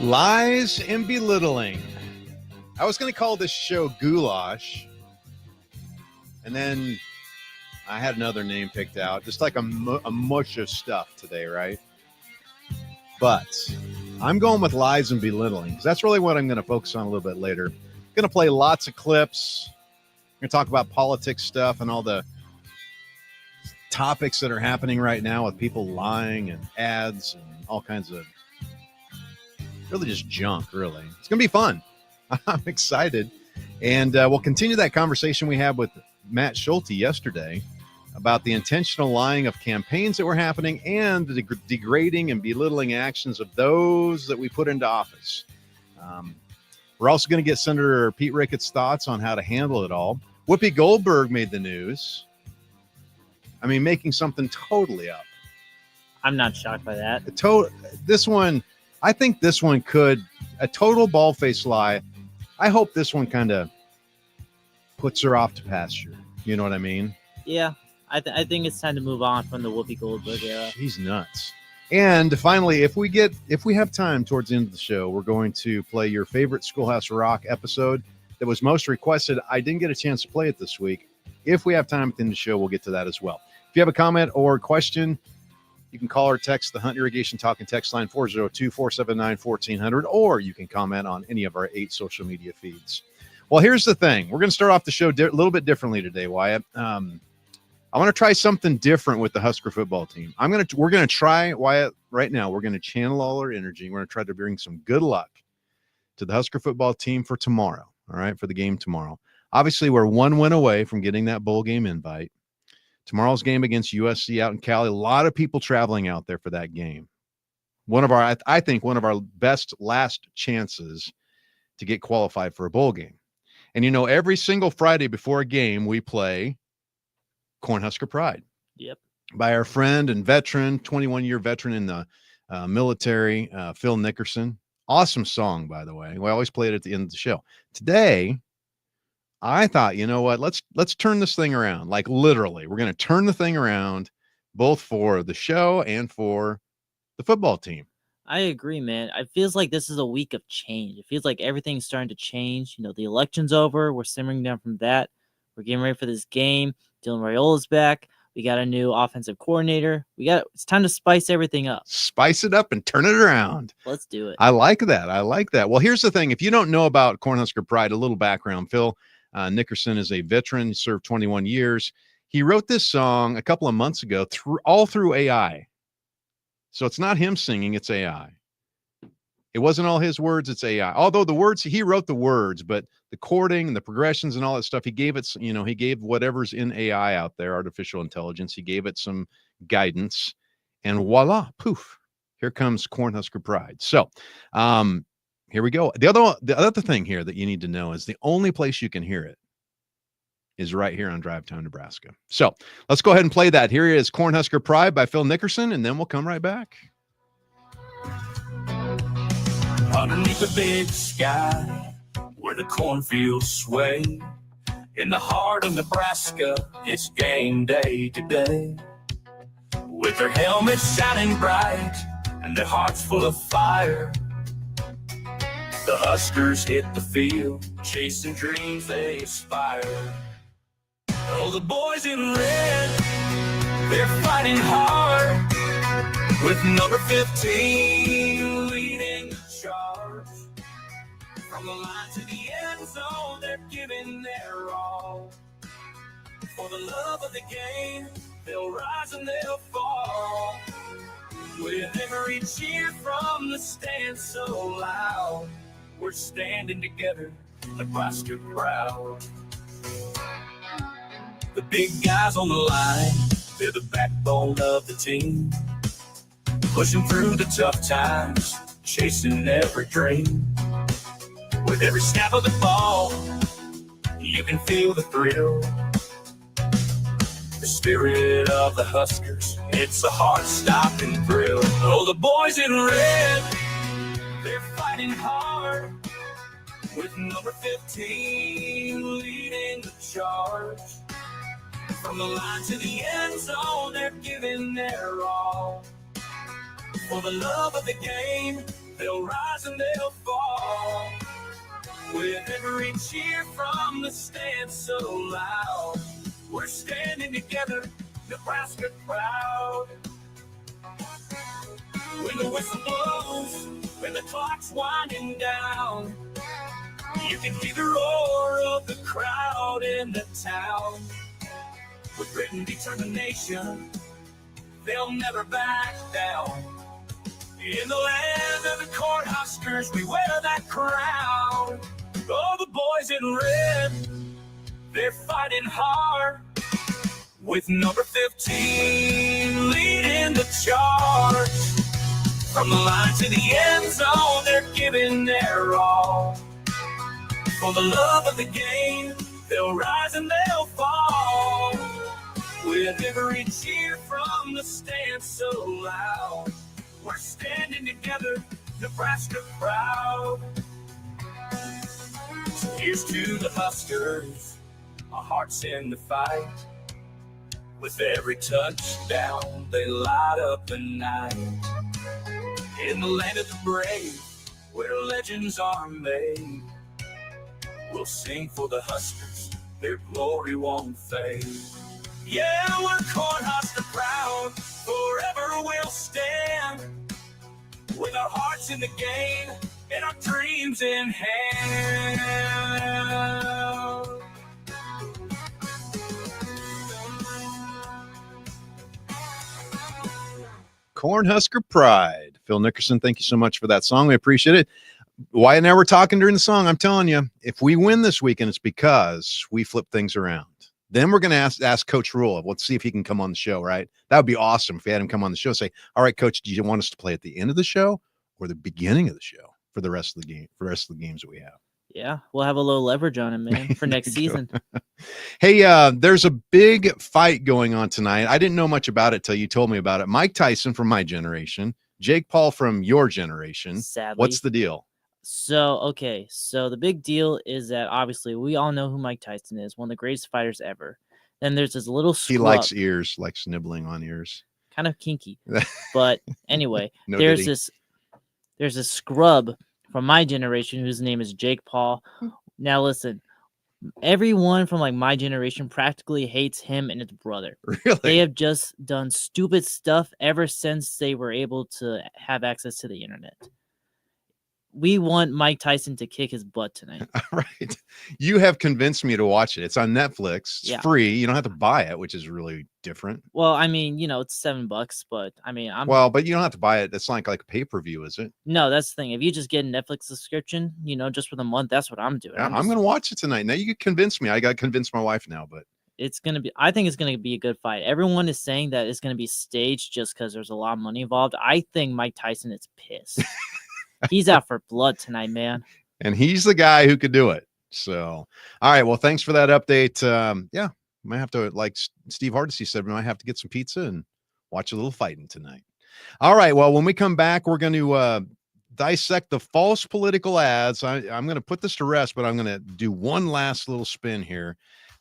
Lies and belittling. I was going to call this show Goulash, and then I had another name picked out, just like a mush of stuff today, right? But I'm going with lies and belittling because that's really what I'm going to focus on a little bit later. I'm going to play lots of clips. I'm going to talk about politics stuff and all the topics that are happening right now with people lying and ads and all kinds of really just junk, really. It's going to be fun. I'm excited. And we'll continue that conversation we had with Matt Schulte yesterday about the intentional lying of campaigns that were happening and the degrading and belittling actions of those that we put into office. We're also going to get Senator Pete Ricketts' thoughts on how to handle it all. Whoopi Goldberg made the news. I mean, making something totally up. I'm not shocked by that. This one, I think this one could, a total bald-faced lie. I hope this one kind of puts her off to pasture. You know what I mean? Yeah, I think it's time to move on from the Whoopi Goldberg era. She's nuts. And finally, if we have time towards the end of the show, we're going to play your favorite Schoolhouse Rock episode that was most requested. I didn't get a chance to play it this week. If we have time at the end of the show, we'll get to that as well. If you have a comment or question, you can call or text the Hunt Irrigation Talk and Text line 402-479-1400, or you can comment on any of our 8 social media feeds. Well, here's the thing. We're going to start off the show a little bit differently today, Wyatt. I want to try something different with the Husker football team. We're going to try, Wyatt, right now. We're going to channel all our energy. We're going to try to bring some good luck to the Husker football team for tomorrow, all right, for the game tomorrow. Obviously, we're one win away from getting that bowl game invite. Tomorrow's game against USC out in Cali. A lot of people traveling out there for that game. I think one of our best last chances to get qualified for a bowl game. And, you know, every single Friday before a game, we play Cornhusker Pride. Yep. By our friend and veteran, 21-year veteran in the military, Phil Nickerson. Awesome song, by the way. We always play it at the end of the show. Today, I thought, you know what, let's turn this thing around. Like literally, we're going to turn the thing around both for the show and for the football team. I agree, man. It feels like this is a week of change. It feels like everything's starting to change. You know, the election's over. We're simmering down from that. We're getting ready for this game. Dylan Raiola's back. We got a new offensive coordinator. It's time to spice everything up. Spice it up and turn it around. Let's do it. I like that. Well, here's the thing. If you don't know about Cornhusker Pride, a little background, Phil Nickerson is a veteran. He served 21 years. He wrote this song a couple of months ago all through AI. So it's not him singing, it's AI. It wasn't all his words, it's AI. Although the words, he wrote the words, but the chording and the progressions and all that stuff, he gave whatever's in AI out there, artificial intelligence, he gave it some guidance, and voila, poof, here comes Cornhusker Pride. So, here we go. The other thing here that you need to know is the only place you can hear it is right here on Drive Time, Nebraska. So let's go ahead and play that. Here is Cornhusker Pride by Phil Nickerson, and then we'll come right back. Underneath the big sky, where the cornfields sway, in the heart of Nebraska, it's game day today. With their helmets shining bright and their hearts full of fire, the Huskers hit the field, chasing dreams they aspire. Oh, the boys in red, they're fighting hard, with number 15 leading the charge. From the line to the end zone, they're giving their all. For the love of the game, they'll rise and they'll fall. With every cheer from the stands so loud, we're standing together, Nebraska proud. The big guys on the line, they're the backbone of the team, pushing through the tough times, chasing every dream. With every snap of the ball, you can feel the thrill. The spirit of the Huskers, it's a heart-stopping thrill. Oh, the boys in red, they're fighting hard, with number 15 leading the charge. From the line to the end zone, they're giving their all. For the love of the game, they'll rise and they'll fall. With every cheer from the stands so loud, we're standing together, Nebraska proud. When the whistle blows, when the clock's winding down, you can hear the roar of the crowd in the town. With grit and determination, they'll never back down. In the land of the Cornhuskers, we wear that crown. Oh, the boys in red, they're fighting hard. With number 15 leading the charge. From the line to the end zone, they're giving their all. For the love of the game, they'll rise and they'll fall. With every cheer from the stands so loud, we're standing together, Nebraska proud. So here's to the Huskers, our hearts in the fight. With every touchdown, they light up the night. In the land of the brave, where legends are made, we'll sing for the Huskers, their glory won't fade. Yeah, we're Cornhusker proud, forever we'll stand. With our hearts in the game and our dreams in hand. Cornhusker Pride. Phil Nickerson, thank you so much for that song. We appreciate it. Wyatt and I were talking during the song. I'm telling you, if we win this weekend, it's because we flip things around. Then we're going to ask Coach Rule. Let's see if he can come on the show, right? That would be awesome if we had him come on the show and say, all right, Coach, do you want us to play at the end of the show or the beginning of the show for the rest of the game, for the rest of the games that we have? Yeah, we'll have a little leverage on him, man, for next season. Hey, there's a big fight going on tonight. I didn't know much about it till you told me about it. Mike Tyson from my generation, Jake Paul from your generation. Sadly. What's the deal? So the big deal is that obviously we all know who Mike Tyson is, one of the greatest fighters ever. Then there's this little scrub. He likes ears, likes nibbling on ears. Kind of kinky. But anyway, No there's diddy. this scrub from my generation whose name is Jake Paul. Now listen, everyone from like my generation practically hates him and his brother. Really? They have just done stupid stuff ever since they were able to have access to the internet. We want Mike Tyson to kick his butt tonight. All right. You have convinced me to watch it. It's on Netflix. It's free. You don't have to buy it, which is really different. Well, I mean, it's $7, but I mean, but you don't have to buy it. It's like a pay-per-view, is it? No, that's the thing. If you just get a Netflix subscription, just for the month, that's what I'm doing. Yeah, I'm going to watch it tonight. Now you convinced me. I got to convince my wife now, but I think it's going to be a good fight. Everyone is saying that it's going to be staged just because there's a lot of money involved. I think Mike Tyson is pissed. He's out for blood tonight, man. And he's the guy who could do it. So, all right. Well, thanks for that update. Might have to, like Steve Hardesty said, we might have to get some pizza and watch a little fighting tonight. All right. Well, when we come back, we're going to dissect the false political ads. I'm going to put this to rest, but I'm going to do one last little spin here.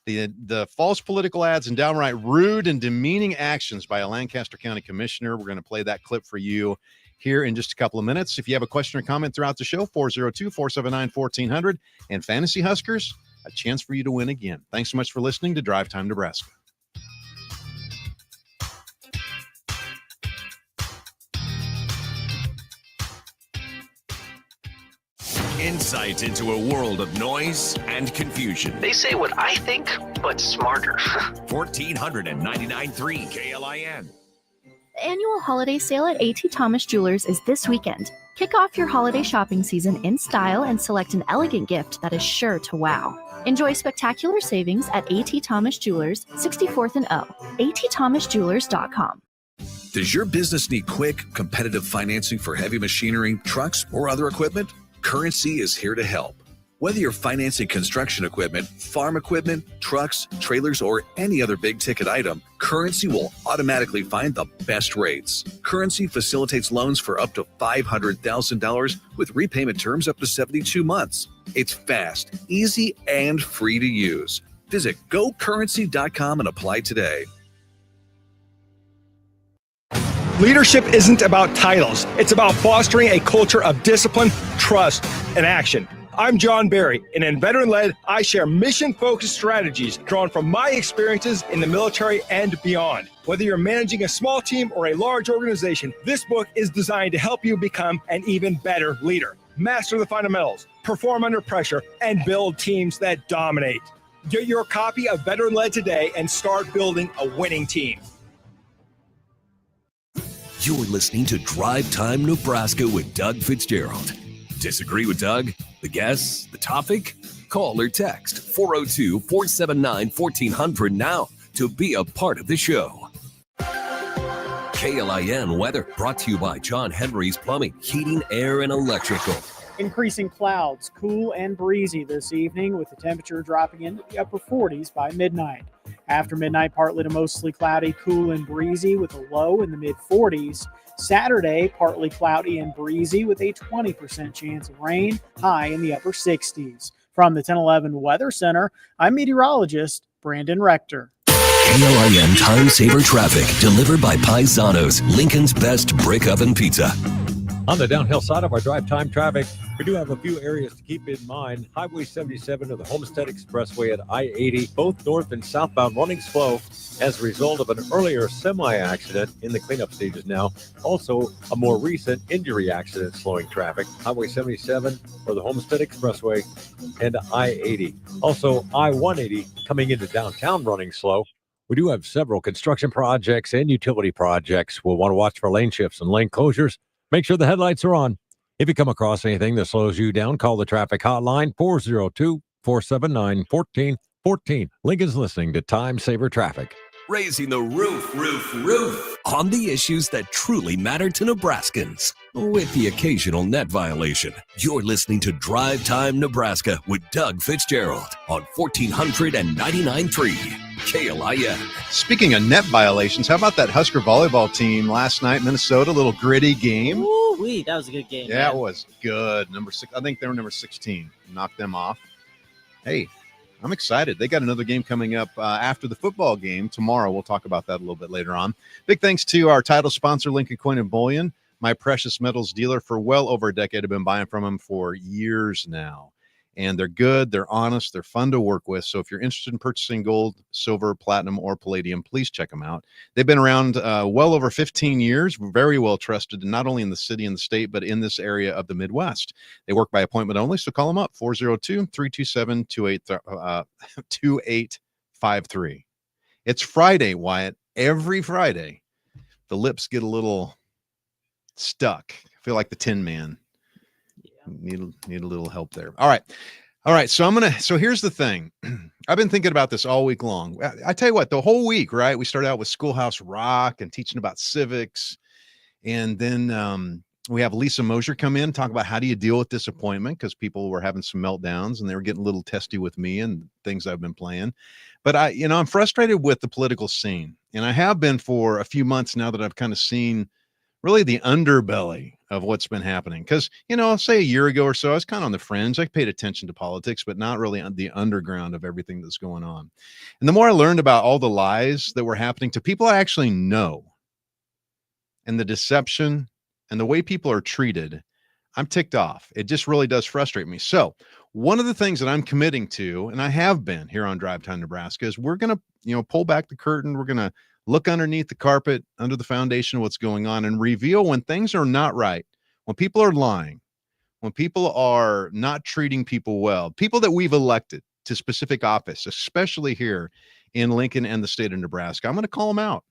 The false political ads and downright rude and demeaning actions by a Lancaster County commissioner. We're going to play that clip for you here in just a couple of minutes. If you have a question or comment throughout the show, 402-479-1400. And Fantasy Huskers, a chance for you to win again. Thanks so much for listening to Drive Time Nebraska. Insight into a world of noise and confusion. They say what I think, but smarter. 1499.3 KLIN. The annual holiday sale at A.T. Thomas Jewelers is this weekend. Kick off your holiday shopping season in style and select an elegant gift that is sure to wow. Enjoy spectacular savings at A.T. Thomas Jewelers, 64th and O. ATThomasJewelers.com. Does your business need quick, competitive financing for heavy machinery, trucks, or other equipment? Currency is here to help. Whether you're financing construction equipment, farm equipment, trucks, trailers, or any other big-ticket item, Currency will automatically find the best rates. Currency facilitates loans for up to $500,000 with repayment terms up to 72 months. It's fast, easy, and free to use. Visit GoCurrency.com and apply today. Leadership isn't about titles. It's about fostering a culture of discipline, trust, and action. I'm John Barry, and in Veteran-Led, I share mission-focused strategies drawn from my experiences in the military and beyond. Whether you're managing a small team or a large organization, this book is designed to help you become an even better leader. Master the fundamentals, perform under pressure, and build teams that dominate. Get your copy of Veteran-Led today and start building a winning team. You're listening to Drive Time Nebraska with Doug Fitzgerald. Disagree with Doug? The guests? The topic? Call or text 402-479-1400 now to be a part of the show. KLIN Weather brought to you by John Henry's Plumbing, Heating, Air, and Electrical. Increasing clouds, cool and breezy this evening with the temperature dropping into the upper 40s by midnight. After midnight, partly to mostly cloudy, cool and breezy with a low in the mid-40s. Saturday, partly cloudy and breezy with a 20% chance of rain, high in the upper 60s. From the 1011 Weather Center, I'm meteorologist Brandon Rector. KLIN Time Saver Traffic, delivered by Paisanos, Lincoln's best brick oven pizza. On the downhill side of our drive time traffic, we do have a few areas to keep in mind. Highway 77 to the Homestead Expressway at I-80, both north and southbound running slow as a result of an earlier semi-accident in the cleanup stages now. Also, a more recent injury accident slowing traffic. Highway 77 for the Homestead Expressway and I-80. Also, I-180 coming into downtown running slow. We do have several construction projects and utility projects. We'll want to watch for lane shifts and lane closures. Make sure the headlights are on. If you come across anything that slows you down, call the traffic hotline 402-479-1414. Lincoln's listening to Time Saver Traffic. Raising the roof on the issues that truly matter to Nebraskans, with the occasional net violation. You're listening to Drive Time Nebraska with Doug Fitzgerald on 1499.3 KLIN. Speaking of net violations, how about that Husker volleyball team last night, Minnesota? A little gritty game. Ooh-wee, that was a good game. Yeah, man. it was good. Number 6, I think they were number 16. Knocked them off. Hey, I'm excited. They got another game coming up after the football game tomorrow. We'll talk about that a little bit later on. Big thanks to our title sponsor, Lincoln Coin and Bullion, my precious metals dealer for well over a decade. I've been buying from them for years now. And they're good, they're honest, they're fun to work with. So if you're interested in purchasing gold, silver, platinum, or palladium, please check them out. They've been around well over 15 years, very well trusted, not only in the city and the state, but in this area of the Midwest. They work by appointment only, so call them up, 402-327-2853. It's Friday, Wyatt. Every Friday, the lips get a little stuck. I feel like the Tin Man. Need a little help there. All right. So here's the thing. I've been thinking about this all week long. I tell you what, the whole week, right? We started out with Schoolhouse Rock and teaching about civics. And then we have Lisa Mosier come in, talk about how do you deal with disappointment, because people were having some meltdowns and they were getting a little testy with me and things I've been playing. But I'm frustrated with the political scene. And I have been for a few months now that I've kind of seen really the underbelly of what's been happening. Because, say a year ago or so, I was kind of on the fringe. I paid attention to politics, but not really on the underground of everything that's going on. And the more I learned about all the lies that were happening to people I actually know, and the deception and the way people are treated, I'm ticked off. It just really does frustrate me. So one of the things that I'm committing to, and I have been here on Drive Time Nebraska, is we're going to, pull back the curtain. We're going to look underneath the carpet, under the foundation of what's going on, and reveal when things are not right, when people are lying, when people are not treating people well, people that we've elected to specific office, especially here in Lincoln and the state of Nebraska. I'm going to call them out.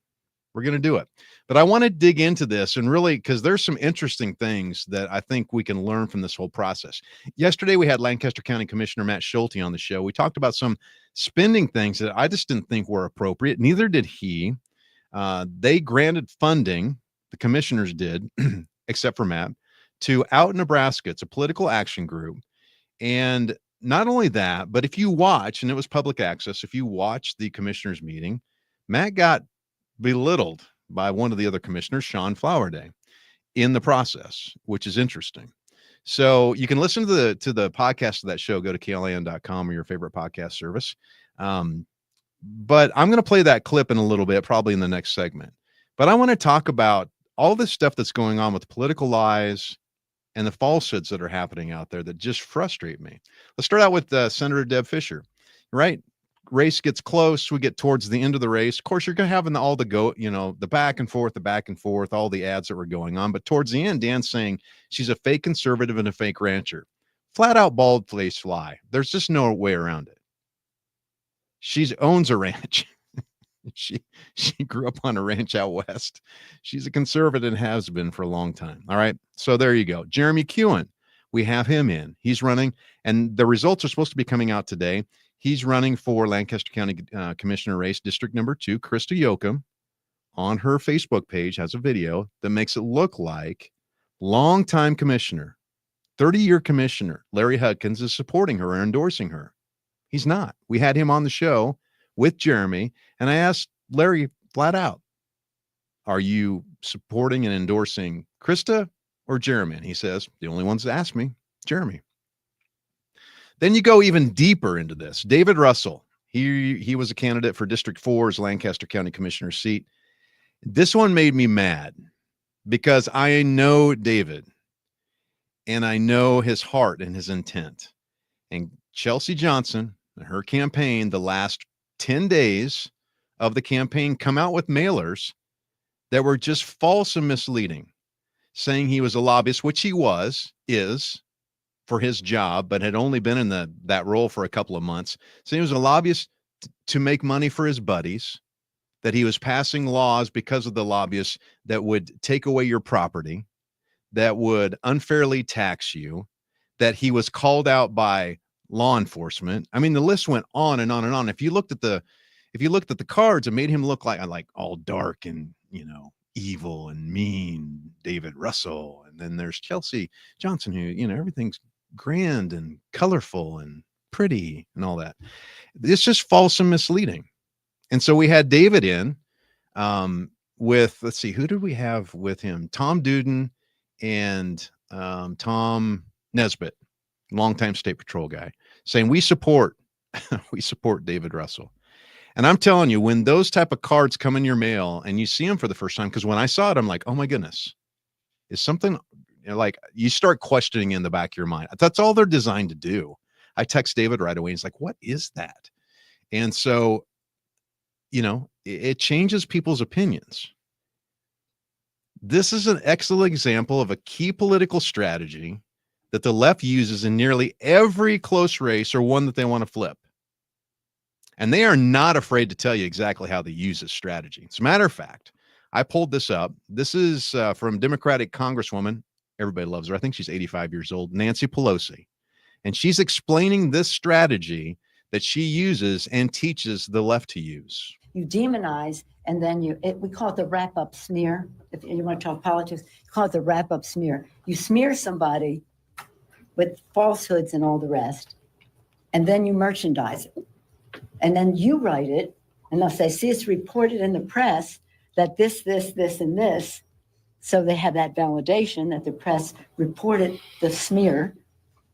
We're going to do it. But I want to dig into this and really, because there's some interesting things that I think we can learn from this whole process. Yesterday, we had Lancaster County Commissioner Matt Schulte on the show. We talked about some spending things that I just didn't think were appropriate. Neither did he. They granted funding, the commissioners did, except for Matt, to Out Nebraska. It's a political action group. And not only that, but if you watch, and it was public access, if you watch the commissioners meeting, Matt got belittled by one of the other commissioners, Sean Flowerday, in the process, which is interesting. So you can listen to the podcast of that show. Go to klin.com or your favorite podcast service. But I'm going to play that clip in a little bit, probably in the next segment. But I want to talk about all this stuff that's going on with political lies and the falsehoods that are happening out there that just frustrate me. Let's start out with Senator Deb Fischer, right? Race gets close. We get towards the end of the race. Of course, you're going to have all the the back and forth, all the ads that were going on. But towards the end, Dan's saying she's a fake conservative and a fake rancher. Flat out bald-faced lie. There's just no way around it. She owns a ranch. She grew up on a ranch out west. She's a conservative and has been for a long time. All right. So there you go. Jeremy Kewen, we have him in. He's running, and the results are supposed to be coming out today. He's running for Lancaster County Commissioner race, District Number 2. Krista Yoakum on her Facebook page has a video that makes it look like longtime commissioner, 30-year commissioner Larry Hudkins is supporting her or endorsing her. He's not. We had him on the show with Jeremy, and I asked Larry flat out, are you supporting and endorsing Krista or Jeremy? And he says, the only ones that asked me, Jeremy. Then you go even deeper into this. David Russell, he was a candidate for District 4's Lancaster County Commissioner seat. This one made me mad because I know David and I know his heart and his intent. And Chelsea Johnson and her campaign, the last 10 days of the campaign, come out with mailers that were just false and misleading, saying he was a lobbyist, which he is for his job, but had only been in that role for a couple of months. So he was a lobbyist to make money for his buddies, that he was passing laws because of the lobbyists that would take away your property, that would unfairly tax you, that he was called out by law enforcement. I mean, the list went on and on and on. If you looked at the cards, it made him look like all dark and, evil and mean, David Russell. And then there's Chelsea Johnson, who, everything's grand and colorful and pretty and all that. It's just false and misleading. And so we had David in with, let's see, who did we have with him? Tom Duden and Tom Nesbitt, longtime state patrol guy, saying we support David Russell. And I'm telling you, when those type of cards come in your mail and you see them for the first time, because when I saw it, I'm like, oh my goodness, is something like you start questioning in the back of your mind. That's all they're designed to do. I text David right away. He's like, what is that? And so, it changes people's opinions. This is an excellent example of a key political strategy that the left uses in nearly every close race or one that they want to flip. And they are not afraid to tell you exactly how they use this strategy. As a matter of fact, I pulled this up. This is from Democratic Congresswoman. Everybody loves her. I think she's 85 years old, Nancy Pelosi. And she's explaining this strategy that she uses and teaches the left to use. You demonize, and then we call it the wrap-up smear. If you want to talk politics, you call it the wrap-up smear. You smear somebody with falsehoods and all the rest, and then you merchandise it. And then you write it, and they'll say, see, it's reported in the press that this, and this. So they have that validation that the press reported the smear,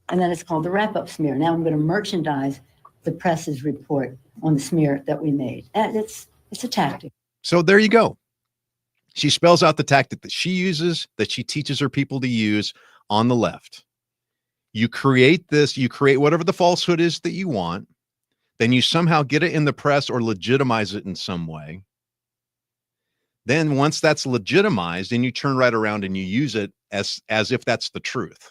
and then it's called the wrap-up smear. Now I'm going to merchandise the press's report on the smear that we made. And it's a tactic. So there you go. She spells out the tactic that she uses, that she teaches her people to use on the left. You create whatever the falsehood is that you want, then you somehow get it in the press or legitimize it in some way. Then once that's legitimized, then you turn right around and you use it as if that's the truth.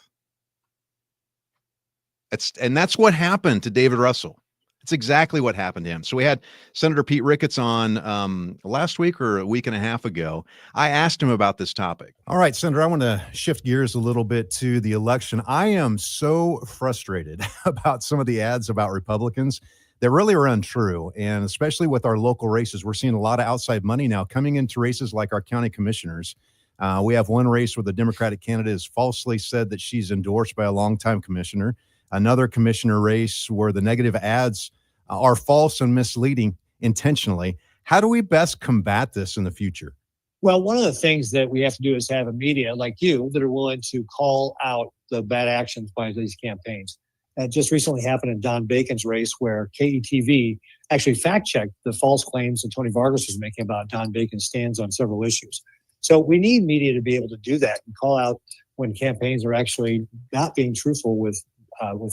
That's what happened to David Russell. It's exactly what happened to him. So we had Senator Pete Ricketts on last week or a week and a half ago. I asked him about this topic. All right, Senator, I want to shift gears a little bit to the election. I am so frustrated about some of the ads about Republicans that really are untrue. And especially with our local races, we're seeing a lot of outside money now coming into races like our county commissioners. We have one race where the Democratic candidate has falsely said that she's endorsed by a longtime commissioner. Another commissioner race where the negative ads are false and misleading intentionally. How do we best combat this in the future? Well, one of the things that we have to do is have a media like you that are willing to call out the bad actions by these campaigns. That just recently happened in Don Bacon's race, where KETV actually fact-checked the false claims that Tony Vargas was making about Don Bacon's stands on several issues. So we need media to be able to do that and call out when campaigns are actually not being truthful with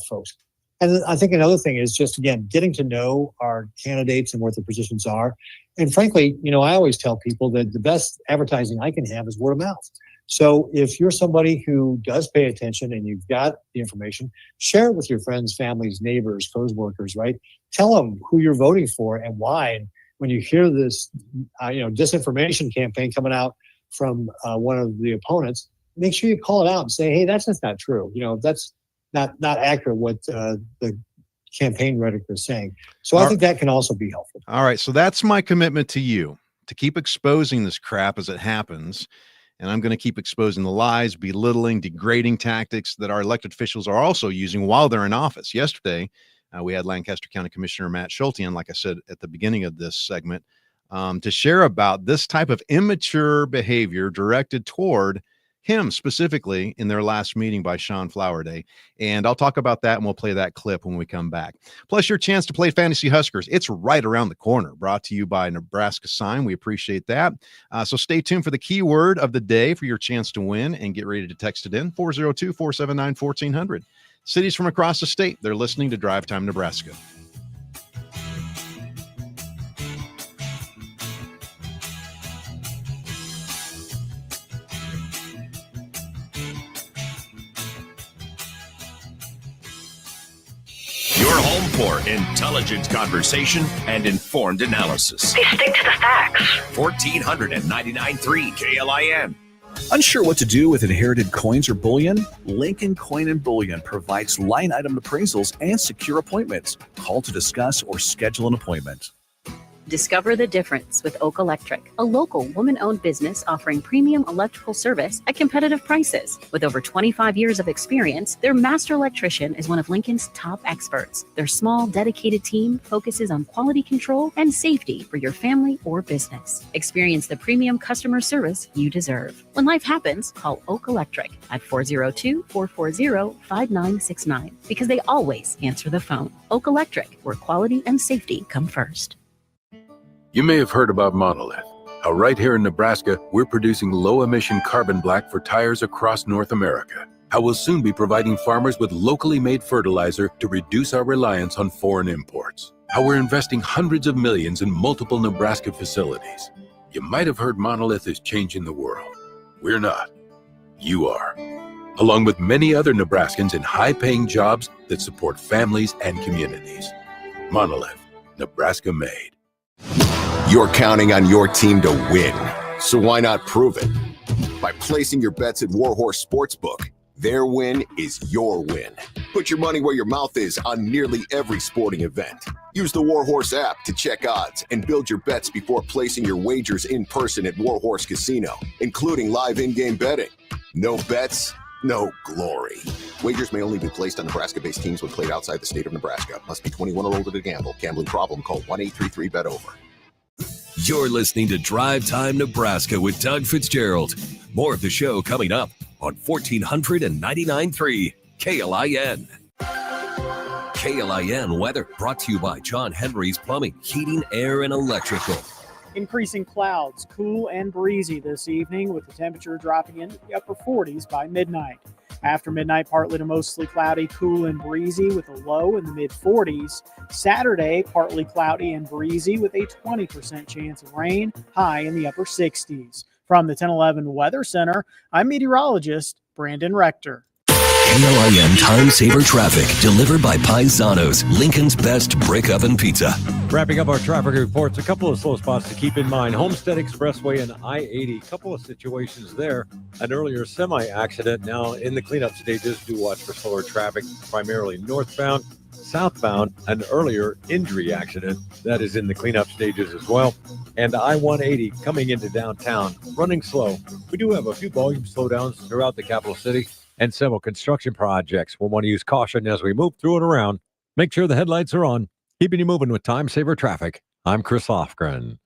folks. And I think another thing is just, again, getting to know our candidates and what their positions are. And frankly, I always tell people that the best advertising I can have is word of mouth. So if you're somebody who does pay attention and you've got the information, share it with your friends, families, neighbors, co-workers, right? Tell them who you're voting for and why. And when you hear this, disinformation campaign coming out from one of the opponents, make sure you call it out and say, hey, that's just not true. That's not accurate what the campaign rhetoric is saying. So I think that can also be helpful. All right. So that's my commitment to you, to keep exposing this crap as it happens. And I'm going to keep exposing the lies, belittling, degrading tactics that our elected officials are also using while they're in office. Yesterday, we had Lancaster County Commissioner Matt Schulte, and like I said at the beginning of this segment, to share about this type of immature behavior directed toward him specifically in their last meeting by Sean Flowerday. And I'll talk about that and we'll play that clip when we come back. Plus your chance to play Fantasy Huskers. It's right around the corner, brought to you by Nebraska Sign. We appreciate that. So stay tuned for the keyword of the day for your chance to win and get ready to text it in 402-479-1400. Cities from across the state, they're listening to Drive Time Nebraska. Your home for intelligent conversation and informed analysis. They stick to the facts. 1499.3 KLIN. Unsure what to do with inherited coins or bullion? Lincoln Coin and Bullion provides line item appraisals and secure appointments. Call to discuss or schedule an appointment. Discover the difference with Oak Electric, a local woman-owned business offering premium electrical service at competitive prices. With over 25 years of experience, their master electrician is one of Lincoln's top experts. Their small, dedicated team focuses on quality control and safety for your family or business. Experience the premium customer service you deserve. When life happens, call Oak Electric at 402-440-5969 because they always answer the phone. Oak Electric, where quality and safety come first. You may have heard about Monolith, how right here in Nebraska, we're producing low-emission carbon black for tires across North America. How we'll soon be providing farmers with locally made fertilizer to reduce our reliance on foreign imports. How we're investing hundreds of millions in multiple Nebraska facilities. You might have heard Monolith is changing the world. We're not. You are. Along with many other Nebraskans in high-paying jobs that support families and communities. Monolith, Nebraska made. You're counting on your team to win, so why not prove it? By placing your bets at Warhorse Sportsbook. Their win is your win. Put your money where your mouth is on nearly every sporting event. Use the Warhorse app to check odds and build your bets before placing your wagers in person at Warhorse Casino, including live in-game betting. No bets, no glory. Wagers may only be placed on Nebraska-based teams when played outside the state of Nebraska. Must be 21 or older to gamble. Gambling problem? Call 1-833-BET-OVER. You're listening to Drive Time Nebraska with Doug Fitzgerald. More of the show coming up on 1499.3 KLIN. KLIN weather brought to you by John Henry's Plumbing, Heating, Air, and Electrical. Increasing clouds, cool and breezy this evening with the temperature dropping into the upper 40s by midnight. After midnight, partly to mostly cloudy, cool and breezy with a low in the mid-40s. Saturday, partly cloudy and breezy with a 20% chance of rain, high in the upper 60s. From the 1011 Weather Center, I'm meteorologist Brandon Rector. KLIN Time Saver Traffic, delivered by Paisanos, Lincoln's best brick oven pizza. Wrapping up our traffic reports, a couple of slow spots to keep in mind. Homestead Expressway and I-80, a couple of situations there. An earlier semi-accident. Now in the cleanup stages, do watch for slower traffic, primarily northbound. Southbound, an earlier injury accident that is in the cleanup stages as well. And I-180 coming into downtown, running slow. We do have a few volume slowdowns throughout the capital city and several construction projects. We'll want to use caution as we move through and around. Make sure the headlights are on. Keeping you moving with Time Saver Traffic. I'm Chris Lofgren.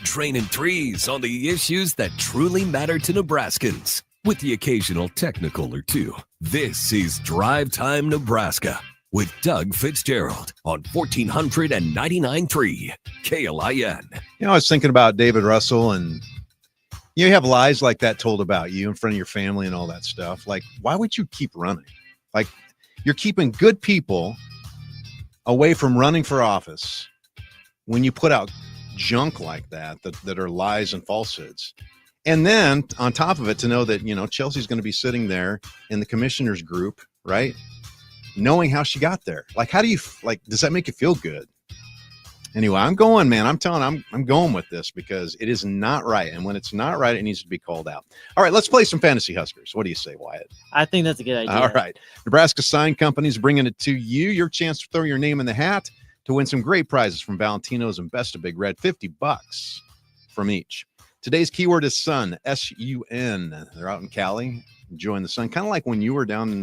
Training threes on the issues that truly matter to Nebraskans, with the occasional technical or two. This is Drive Time Nebraska with Doug Fitzgerald on 1499.3 KLIN. I was thinking about David Russell, and you have lies like that told about you in front of your family and all that stuff. Like, why would you keep running? Like, you're keeping good people away from running for office when you put out junk like that are lies and falsehoods. And then on top of it, to know that, Chelsea's going to be sitting there in the commissioners group, right? Knowing how she got there. Like, how do you, does that make you feel good? Anyway, I'm going, man. I'm going with this because it is not right. And when it's not right, it needs to be called out. All right, let's play some Fantasy Huskers. What do you say, Wyatt? I think that's a good idea. All right. Nebraska Sign Company's bringing it to you. Your chance to throw your name in the hat to win some great prizes from Valentino's and Best of Big Red, $50 from each. Today's keyword is sun, S-U-N. They're out in Cali, enjoying the sun. Kind of like when you were down in,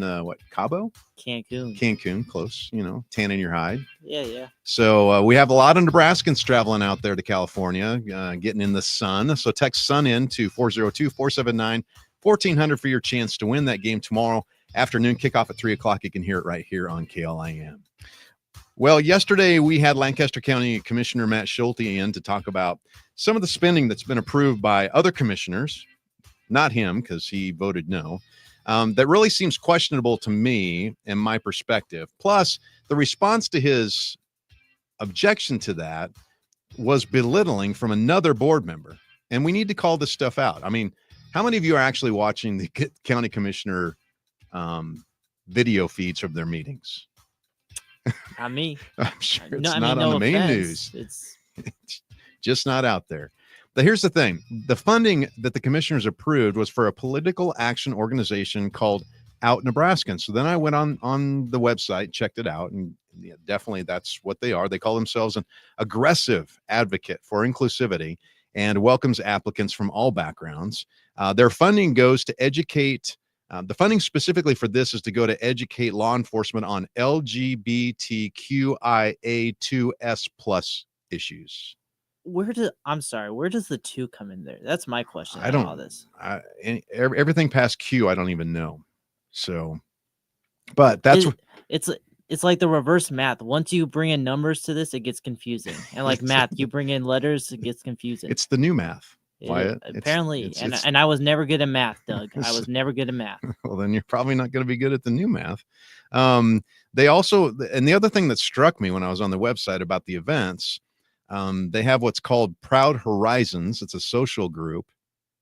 Cabo? Cancun, close, tanning your hide. Yeah. So we have a lot of Nebraskans traveling out there to California, getting in the sun. So text sun in to 402-479-1400 for your chance to win that game tomorrow afternoon. Kickoff at 3 o'clock. You can hear it right here on KLIN. Well, yesterday we had Lancaster County Commissioner Matt Schulte in to talk about some of the spending that's been approved by other commissioners, not him because he voted no, that really seems questionable to me and my perspective. Plus, the response to his objection to that was belittling from another board member. And we need to call this stuff out. I mean, how many of you are actually watching the county commissioner video feeds from their meetings? Not me. I'm sure it's not on the main news. It's just not out there. But here's the thing. The funding that the commissioners approved was for a political action organization called Out Nebraskans. So then I went on the website, checked it out, and definitely that's what they are. They call themselves an aggressive advocate for inclusivity and welcomes applicants from all backgrounds. Their funding goes to educate. The funding specifically for this is to go to educate law enforcement on LGBTQIA2S plus issues. Where does the 2 come in there? That's my question. I don't. All this. Everything past Q, I don't even know. So, but that's it's like the reverse math. Once you bring in numbers to this, it gets confusing. And like math, you bring in letters, it gets confusing. It's the new math. Wyatt. Apparently, and I was never good at math, Doug. I was never good at math. Well, then you're probably not going to be good at the new math. They also, and the other thing that struck me when I was on the website about the events, they have what's called Proud Horizons. It's a social group,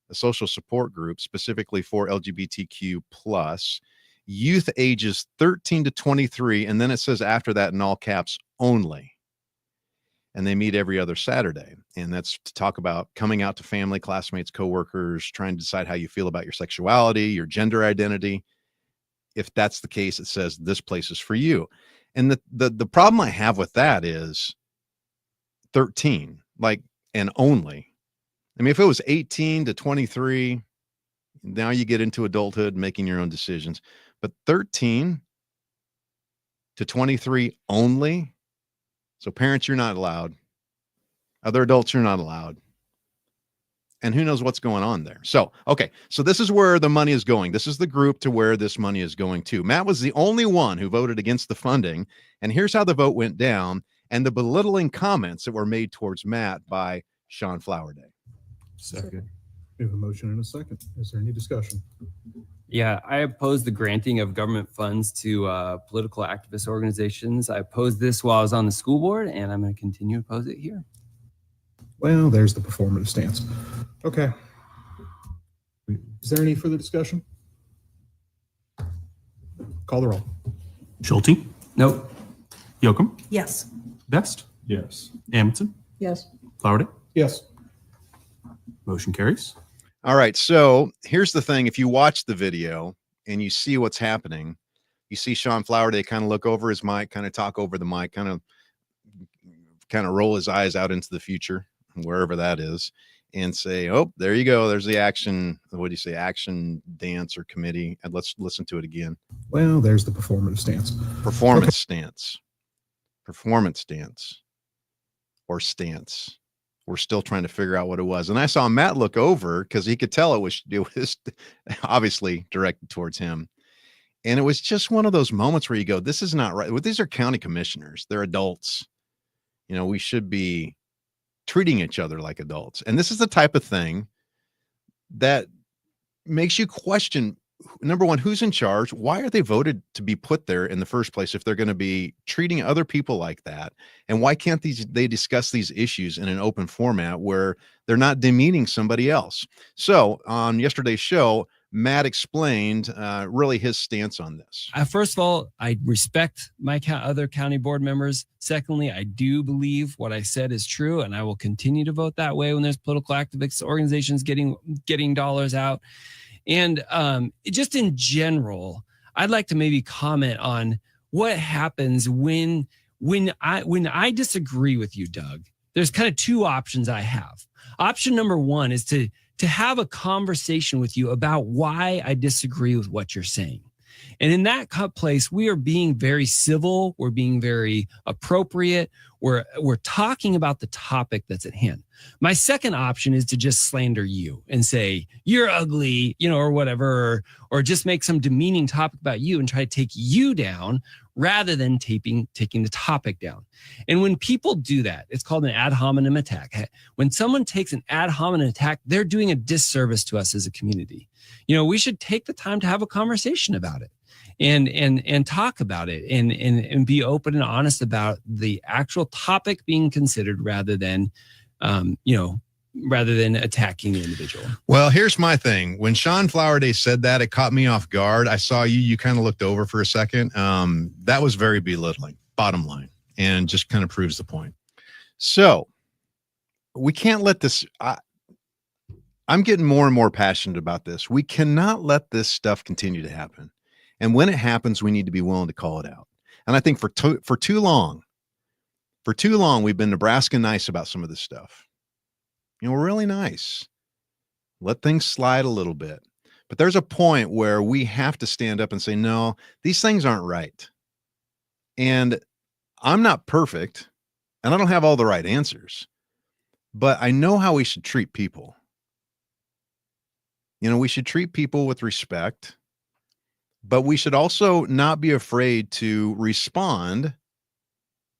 a social support group specifically for LGBTQ plus youth ages 13 to 23. And then it says after that in all caps only. And they meet every other Saturday. And that's to talk about coming out to family, classmates, coworkers, trying to decide how you feel about your sexuality, your gender identity. If that's the case, it says this place is for you. And the problem I have with that is 13, and only. I mean, if it was 18 to 23, now you get into adulthood, making your own decisions. But 13 to 23 only. So parents, you're not allowed. Other adults, you're not allowed. And who knows what's going on there. So, okay. So this is where the money is going. This is the group to where this money is going to. Matt was the only one who voted against the funding. And here's how the vote went down and the belittling comments that were made towards Matt by Sean Flowerday. Second. We have a motion and a second. Is there any discussion? Yeah, I oppose the granting of government funds to political activist organizations. I opposed this while I was on the school board, and I'm going to continue to oppose it here. Well, there's the performative stance. Okay. Is there any further discussion? Call the roll. Schulte? Nope. Yoakum? Yes. Best? Yes. Amundsen? Yes. Flowerday? Yes. Motion carries. All right. So here's the thing. If you watch the video and you see what's happening, you see Sean Flowerday kind of look over his mic, kind of talk over the mic, kind of roll his eyes out into the future, wherever that is, and say, oh, there you go. There's the action. What do you say? Action dance or committee. And let's listen to it again. Well, there's the performative stance. Performance stance. Performance stance. Or stance. We're still trying to figure out what it was. And I saw Matt look over because he could tell it was obviously directed towards him. And it was just one of those moments where you go, this is not right. Well, these are county commissioners. They're adults. We should be treating each other like adults. And this is the type of thing that makes you question, number one, who's in charge? Why are they voted to be put there in the first place if they're going to be treating other people like that? And why can't they discuss these issues in an open format where they're not demeaning somebody else? So on yesterday's show, Matt explained really his stance on this. First of all, I respect my other county board members. Secondly, I do believe what I said is true, and I will continue to vote that way when there's political activist organizations getting dollars out. And just in general, I'd like to maybe comment on what happens when I disagree with you, Doug. There's kind of two options I have. Option number one is to have a conversation with you about why I disagree with what you're saying. And in that place, we are being very civil. We're being very appropriate. We're talking about the topic that's at hand. My second option is to just slander you and say, you're ugly, or whatever, or just make some demeaning topic about you and try to take you down rather than taking the topic down. And when people do that, it's called an ad hominem attack. When someone takes an ad hominem attack, they're doing a disservice to us as a community. We should take the time to have a conversation about it and talk about it and be open and honest about the actual topic being considered rather than attacking the individual. Well, here's my thing. When Sean Flowerday said that, it caught me off guard. I saw you kind of looked over for a second. That was very belittling, bottom line, and just kind of proves the point. So we can't let this, I'm getting more and more passionate about this. We cannot let this stuff continue to happen. And when it happens, we need to be willing to call it out. And I think for too long, we've been Nebraska nice about some of this stuff. We're really nice. Let things slide a little bit. But there's a point where we have to stand up and say, no, these things aren't right. And I'm not perfect, and I don't have all the right answers, but I know how we should treat people. We should treat people with respect, but we should also not be afraid to respond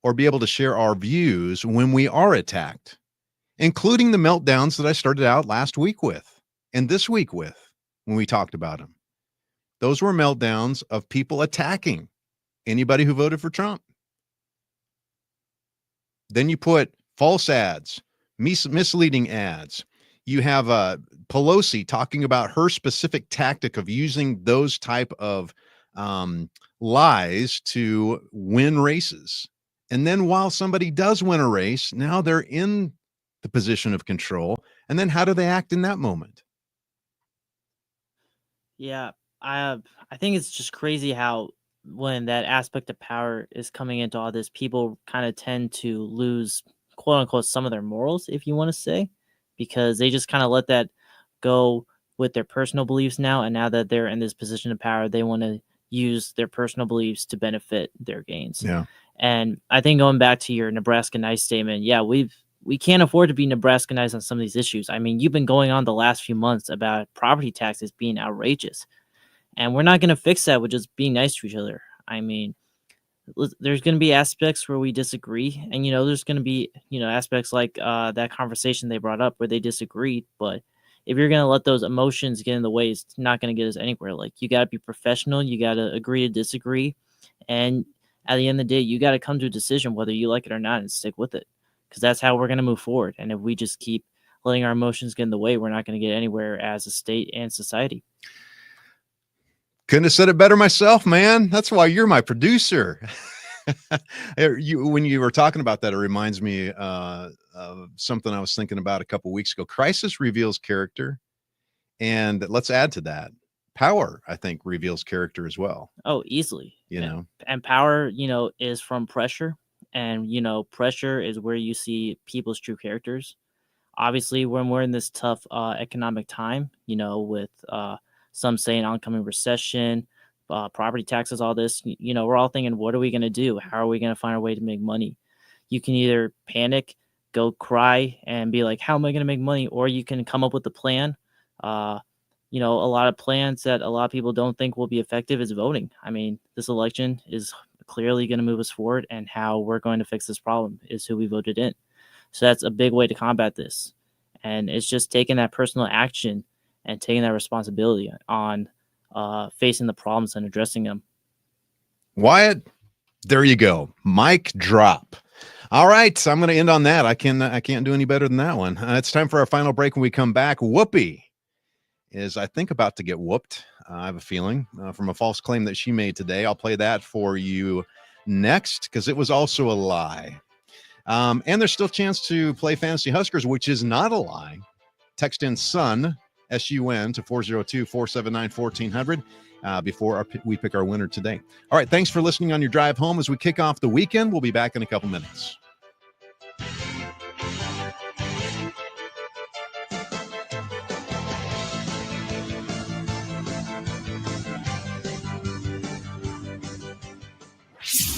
or be able to share our views when we are attacked, including the meltdowns that I started out last week with and this week with when we talked about them. Those were meltdowns of people attacking anybody who voted for Trump. Then you put false ads, misleading ads. You have Pelosi talking about her specific tactic of using those type of lies to win races. And then while somebody does win a race, now they're in the position of control. And then how do they act in that moment? Yeah, I think it's just crazy how when that aspect of power is coming into all this, people kind of tend to lose, quote unquote, some of their morals, if you want to say, because they just kind of let that go with their personal beliefs now. And now that they're in this position of power, they want to use their personal beliefs to benefit their gains. Yeah. And I think going back to your Nebraska nice statement, yeah, we can't afford to be Nebraska nice on some of these issues. I mean, you've been going on the last few months about property taxes being outrageous, and we're not going to fix that with just being nice to each other. I mean, there's going to be aspects where we disagree, and there's going to be aspects like that conversation they brought up where they disagreed. But if you're going to let those emotions get in the way, it's not going to get us anywhere. Like, you got to be professional, you got to agree to disagree, and at the end of the day, you got to come to a decision whether you like it or not and stick with it, because that's how we're going to move forward. And if we just keep letting our emotions get in the way, we're not going to get anywhere as a state and society. Couldn't have said it better myself, man. That's why you're my producer. When you were talking about that, it reminds me of something I was thinking about a couple weeks ago. Crisis reveals character. And let's add to that. Power, I think, reveals character as well. Oh, easily. And power, is from pressure. And, pressure is where you see people's true characters. Obviously, when we're in this tough economic time, with some saying oncoming recession, property taxes, all this, we're all thinking, what are we going to do? How are we going to find a way to make money? You can either panic, go cry, and be like, how am I going to make money? Or you can come up with a plan, a lot of plans that a lot of people don't think will be effective is voting. I mean, this election is clearly going to move us forward, and how we're going to fix this problem is who we voted in. So that's a big way to combat this. And it's just taking that personal action and taking that responsibility on facing the problems and addressing them. Wyatt, there you go. Mic drop. All right, I'm going to end on that. I can't do any better than that one. It's time for our final break. When we come back, Whoopi is, I think, about to get whooped. I have a feeling from a false claim that she made today. I'll play that for you next because it was also a lie. And there's still a chance to play Fantasy Huskers, which is not a lie. Text in SUN, SUN, to 402-479-1400 before we pick our winner today. All right, thanks for listening on your drive home as we kick off the weekend. We'll be back in a couple minutes.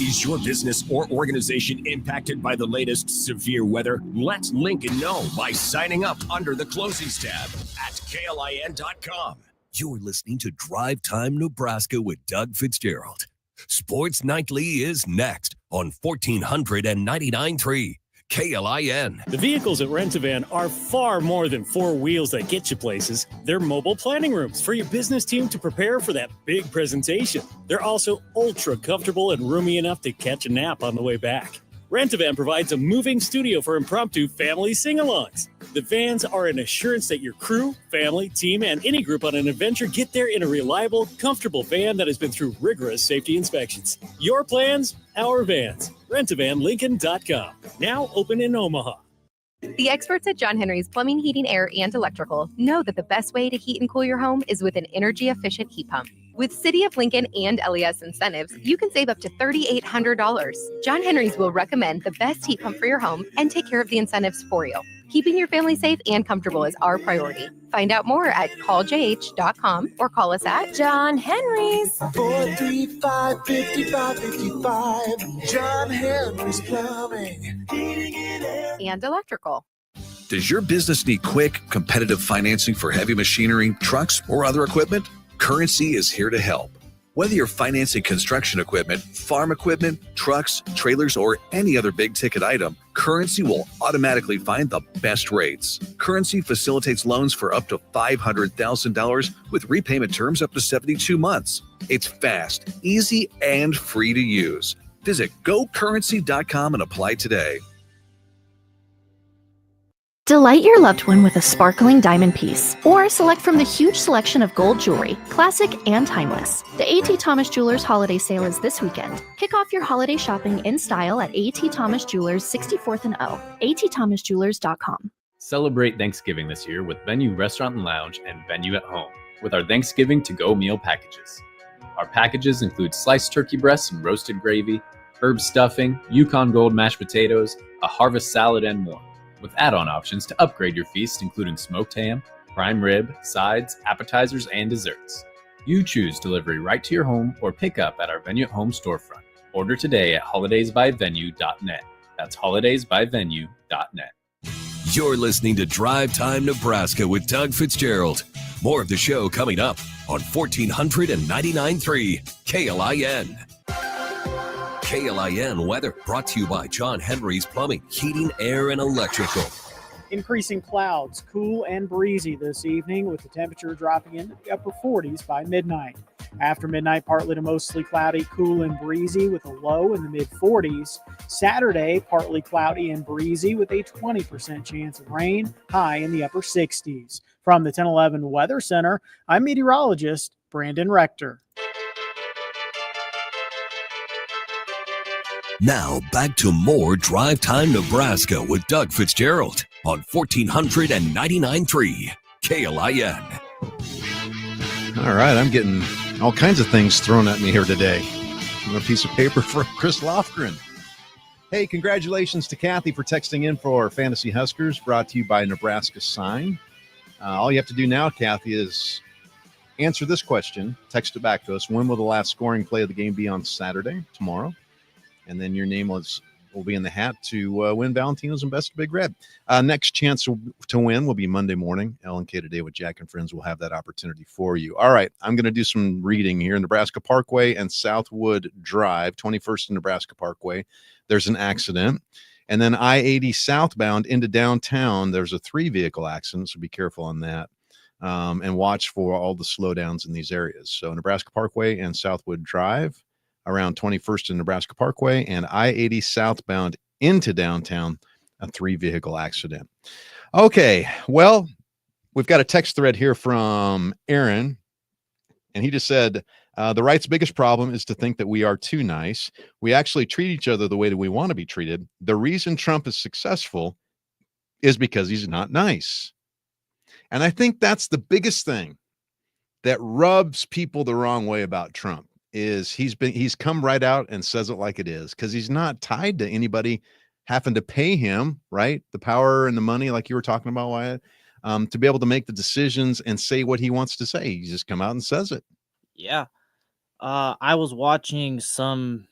Is your business or organization impacted by the latest severe weather? Let Lincoln know by signing up under the Closings tab at KLIN.com. You're listening to Drive Time Nebraska with Doug Fitzgerald. Sports Nightly is next on 1499.3 KLIN. The vehicles at Rent-A-Van are far more than four wheels that get you places. They're mobile planning rooms for your business team to prepare for that big presentation. They're also ultra comfortable and roomy enough to catch a nap on the way back. Rent-A-Van provides a moving studio for impromptu family sing-alongs. The vans are an assurance that your crew, family, team, and any group on an adventure get there in a reliable, comfortable van that has been through rigorous safety inspections. Your plans, our vans. RentAVanLincoln.com. Now open in Omaha. The experts at John Henry's Plumbing, Heating, Air, and Electrical know that the best way to heat and cool your home is with an energy-efficient heat pump. With City of Lincoln and LES incentives, you can save up to $3,800. John Henry's will recommend the best heat pump for your home and take care of the incentives for you. Keeping your family safe and comfortable is our priority. Find out more at calljh.com or call us at John Henry's. 435-5555. John Henry's Plumbing, Heating, and Electrical. Does your business need quick, competitive financing for heavy machinery, trucks, or other equipment? Currency is here to help. Whether you're financing construction equipment, farm equipment, trucks, trailers, or any other big-ticket item, Currency will automatically find the best rates. Currency facilitates loans for up to $500,000 with repayment terms up to 72 months. It's fast, easy, and free to use. Visit gocurrency.com and apply today. Delight your loved one with a sparkling diamond piece, or select from the huge selection of gold jewelry, classic and timeless. The A.T. Thomas Jewelers holiday sale is this weekend. Kick off your holiday shopping in style at A.T. Thomas Jewelers 64th and O, atthomasjewelers.com. Celebrate Thanksgiving this year with Venue Restaurant and Lounge and Venue at Home with our Thanksgiving to-go meal packages. Our packages include sliced turkey breasts and roasted gravy, herb stuffing, Yukon Gold mashed potatoes, a harvest salad, and more, with add-on options to upgrade your feast, including smoked ham, prime rib, sides, appetizers, and desserts. You choose delivery right to your home or pick up at our Venue at Home storefront. Order today at holidaysbyvenue.net. That's holidaysbyvenue.net. You're listening to Drive Time Nebraska with Doug Fitzgerald. More of the show coming up on 1499.3 KLIN. KLIN weather brought to you by John Henry's Plumbing, Heating, Air, and Electrical. Increasing clouds, cool and breezy this evening with the temperature dropping into the upper 40s by midnight. After midnight, partly to mostly cloudy, cool and breezy with a low in the mid 40s. Saturday, partly cloudy and breezy with a 20% chance of rain, high in the upper 60s. From the 1011 Weather Center, I'm meteorologist Brandon Rector. Now back to more Drive Time Nebraska with Doug Fitzgerald on 1499.3 KLIN. All right, I'm getting all kinds of things thrown at me here today. A piece of paper from Chris Lofgren. Hey, congratulations to Kathy for texting in for Fantasy Huskers, brought to you by Nebraska Sign. All you have to do now, Kathy, is answer this question. Text it back to us. When will the last scoring play of the game be on Saturday, tomorrow? And then your name was will be in the hat to win Valentino's and Best of Big Red. Next chance to win will be Monday morning. LNK Today with Jack and Friends will have that opportunity for you. All right, I'm going to do some reading here. Nebraska Parkway and Southwood Drive, 21st and Nebraska Parkway. There's an accident. And then I-80 southbound into downtown, there's a 3-vehicle accident, so be careful on that. And watch for all the slowdowns in these areas. So Nebraska Parkway and Southwood Drive around 21st and Nebraska Parkway, and I-80 southbound into downtown, a 3-vehicle accident. Okay, well, we've got a text thread here from Aaron, and he just said, the right's biggest problem is to think that we are too nice. We actually treat each other the way that we want to be treated. The reason Trump is successful is because he's not nice. And I think that's the biggest thing that rubs people the wrong way about Trump is he's come right out and says it like it is, because he's not tied to anybody having to pay him, right? The power and the money, like you were talking about, Wyatt, to be able to make the decisions and say what he wants to say. He just come out and says it. Yeah. I was watching something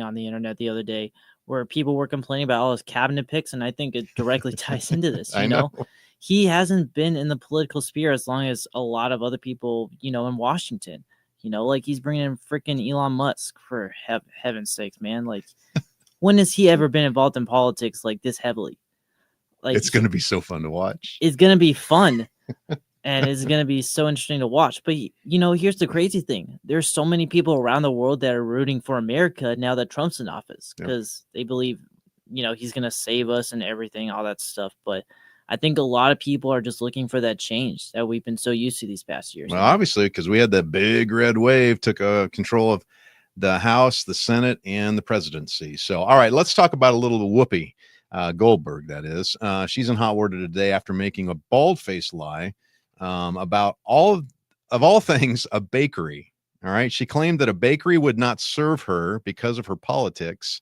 on the internet the other day where people were complaining about all his cabinet picks, and I think it directly ties into this. You know, he hasn't been in the political sphere as long as a lot of other people, you know, in Washington. You know, like he's bringing in freaking Elon Musk, for heaven's sakes, man. Like, when has he ever been involved in politics like this heavily? Like, it's going to be so fun to watch. It's going to be fun. And it's going to be so interesting to watch. But, you know, here's the crazy thing. There's so many people around the world that are rooting for America now that Trump's in office because they believe, you know, he's going to save us and everything, all that stuff. But I think a lot of people are just looking for that change that we've been so used to these past years. Well, obviously, because we had that big red wave, took control of the House, the Senate, and the presidency. So, all right, let's talk about a little Whoopi Goldberg, that is. She's in hot water today after making a bald-faced lie about all things, a bakery. All right. She claimed that a bakery would not serve her because of her politics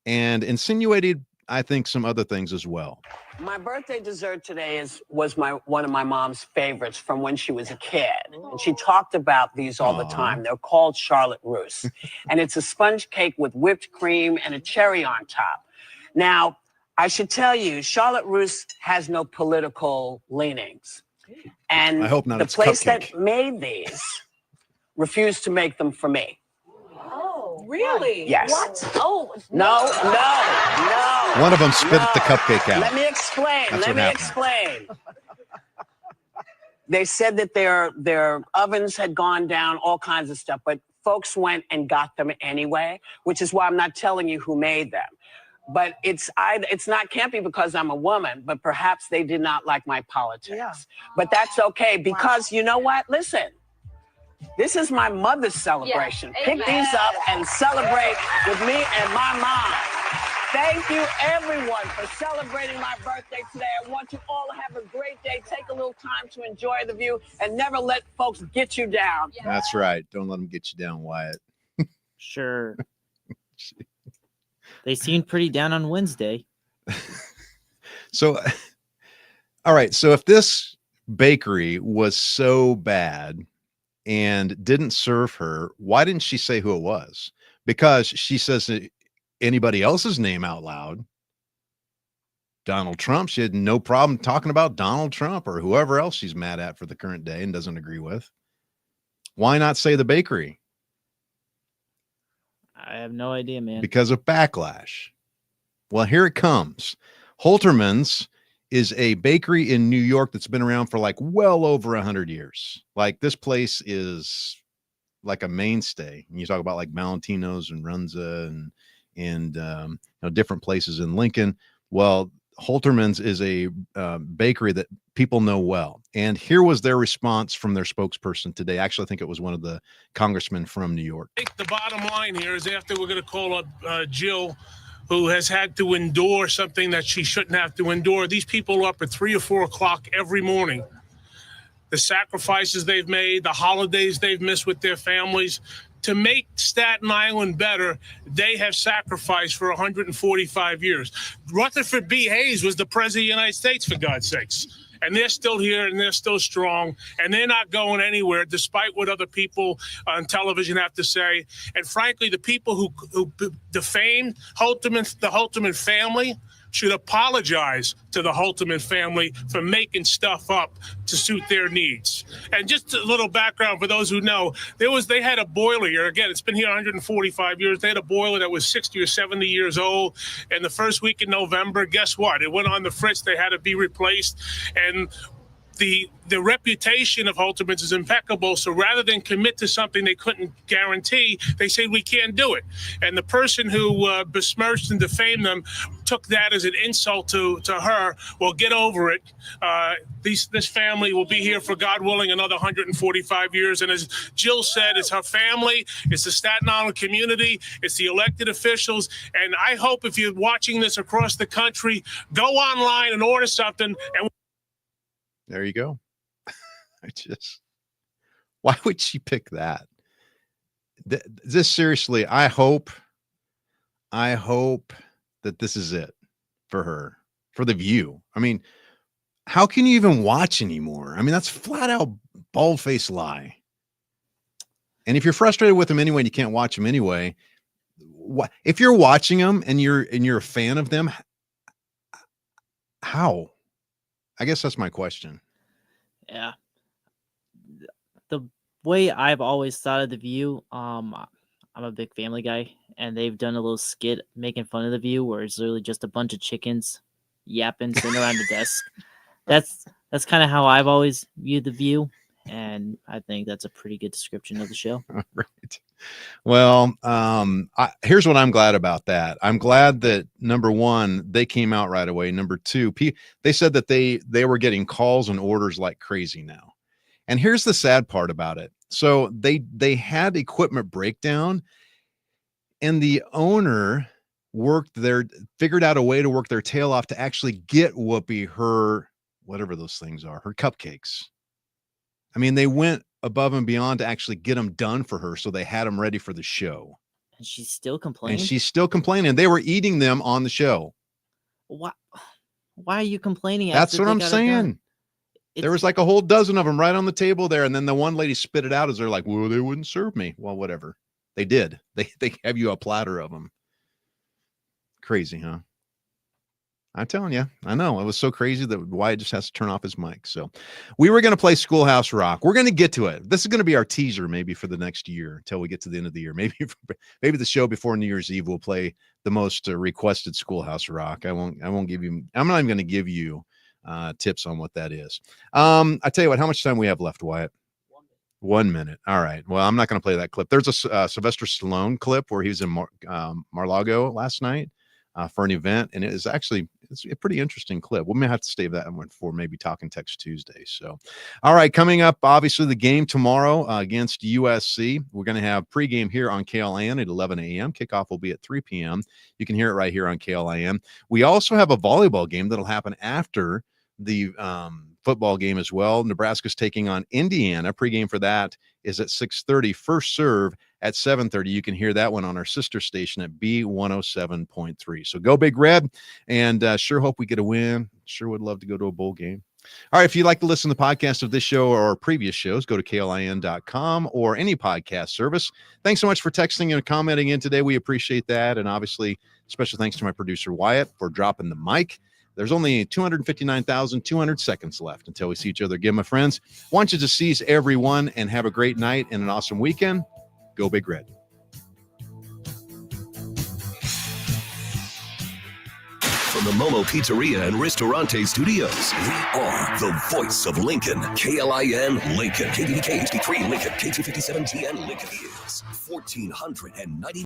and insinuated, I think, some other things as well. My birthday dessert today was one of my mom's favorites from when she was a kid. And she talked about these all the time. They're called Charlotte Russe. And it's a sponge cake with whipped cream and a cherry on top. Now, I should tell you, Charlotte Russe has no political leanings. And I hope not. The place that made these refused to make them for me. Oh, really? Yes. What? Oh, no. One of them spit the cupcake out. Let me explain. They said that their ovens had gone down, all kinds of stuff, but folks went and got them anyway, which is why I'm not telling you who made them. But it's can't be because I'm a woman, but perhaps they did not like my politics. Yeah. But that's okay because you know what? Listen, this is my mother's celebration. Yeah. Pick these up and celebrate with me and my mom. Thank you, everyone, for celebrating my birthday today. I want you all to have a great day. Take a little time to enjoy the view and never let folks get you down. Yeah. That's right. Don't let them get you down, Wyatt. Sure. They seemed pretty down on Wednesday. So, all right. So if this bakery was so bad and didn't serve her, why didn't she say who it was? Because she says anybody else's name out loud. Donald Trump. She had no problem talking about Donald Trump or whoever else she's mad at for the current day and doesn't agree with. Why not say the bakery? I have no idea, man. Because of backlash. Well, here it comes. Holterman's is a bakery in New York that's been around for like well over 100 years. Like this place is like a mainstay. And you talk about like Valentino's and Runza and different places in Lincoln. Well, Holterman's is a bakery that people know well. And here was their response from their spokesperson today. Actually, I think it was one of the congressmen from New York. I think the bottom line here is after we're going to call up Jill, who has had to endure something that she shouldn't have to endure. These people are up at 3 or 4 o'clock every morning. The sacrifices they've made, the holidays they've missed with their families. To make Staten Island better, they have sacrificed for 145 years. Rutherford B. Hayes was the president of the United States, for God's sakes. and they're still here and they're still strong, and they're not going anywhere despite what other people on television have to say. And frankly, the people who defamed the Holteman family should apologize to the Holteman family for making stuff up to suit their needs. And just a little background for those who know, they had a boiler here. Again, it's been here 145 years. They had a boiler that was 60 or 70 years old. And the first week in November, guess what? It went on the fritz. They had to be replaced. And the reputation of Holteman's is impeccable. So rather than commit to something they couldn't guarantee, they said, we can't do it. And the person who besmirched and defamed them took that as an insult to her. Well, get over it. This family will be here for, God willing, another 145 years. And as Jill said, it's her family, it's the Staten Island community, it's the elected officials. And I hope if you're watching this across the country, go online and order something. And there you go. Why would she pick that? This seriously, I hope that this is it for her, for The View. I mean, how can you even watch anymore? I mean, that's flat out bald-faced lie. And if you're frustrated with them anyway, and you can't watch them anyway, what if you're watching them and you're a fan of them? How? I guess that's my question. Yeah. The way I've always thought of The View, I'm a big Family Guy, and they've done a little skit making fun of The View where it's literally just a bunch of chickens yapping, sitting around the desk. That's kind of how I've always viewed The View, and I think that's a pretty good description of the show. All right. Well, here's what I'm glad about that. I'm glad that, number one, they came out right away. Number two, they said that they were getting calls and orders like crazy now. And here's the sad part about it. So they had equipment breakdown, and the owner figured out a way to work their tail off to actually get Whoopi her, whatever those things are, her cupcakes. I mean, they went above and beyond to actually get them done for her, so they had them ready for the show. And she's still complaining. They were eating them on the show. Why are you complaining? That's what I'm saying. There was like a whole dozen of them right on the table there, and then the one lady spit it out as they're like, well, they wouldn't serve me. Well, whatever. They did. They have you a platter of them. Crazy, huh? I'm telling you, I know. It was so crazy that Wyatt just has to turn off his mic. So we were going to play Schoolhouse Rock. We're going to get to it. This is going to be our teaser maybe for the next year until we get to the end of the year. Maybe the show before New Year's Eve will play the most requested Schoolhouse Rock. I'm not even going to give you tips on what that is. I tell you what, how much time we have left, Wyatt? 1 minute. All right. Well, I'm not going to play that clip. There's a Sylvester Stallone clip where he was in Mar-a-Lago last night for an event, and it's a pretty interesting clip. We may have to save that one for maybe Talking Text Tuesday. So, all right, coming up, obviously the game tomorrow against USC. We're going to have pregame here on KLIN at 11 a.m. Kickoff will be at 3 p.m. You can hear it right here on KLIN. We also have a volleyball game that'll happen after the football game as well. Nebraska's taking on Indiana. Pregame for that is at 6:30. First serve at 7:30. You can hear that one on our sister station at B107.3. So go Big Red, and sure hope we get a win. Sure would love to go to a bowl game. All right, if you'd like to listen to the podcast of this show or previous shows, go to KLIN.com or any podcast service. Thanks so much for texting and commenting in today. We appreciate that. And obviously, special thanks to my producer, Wyatt, for dropping the mic. There's only 259,200 seconds left until we see each other again, my friends. Want you to seize everyone and have a great night and an awesome weekend. Go Big Red. From the Momo Pizzeria and Ristorante Studios, we are the voice of Lincoln. KLIN Lincoln. KDDK HD3 Lincoln. KT57TN Lincoln is 1490.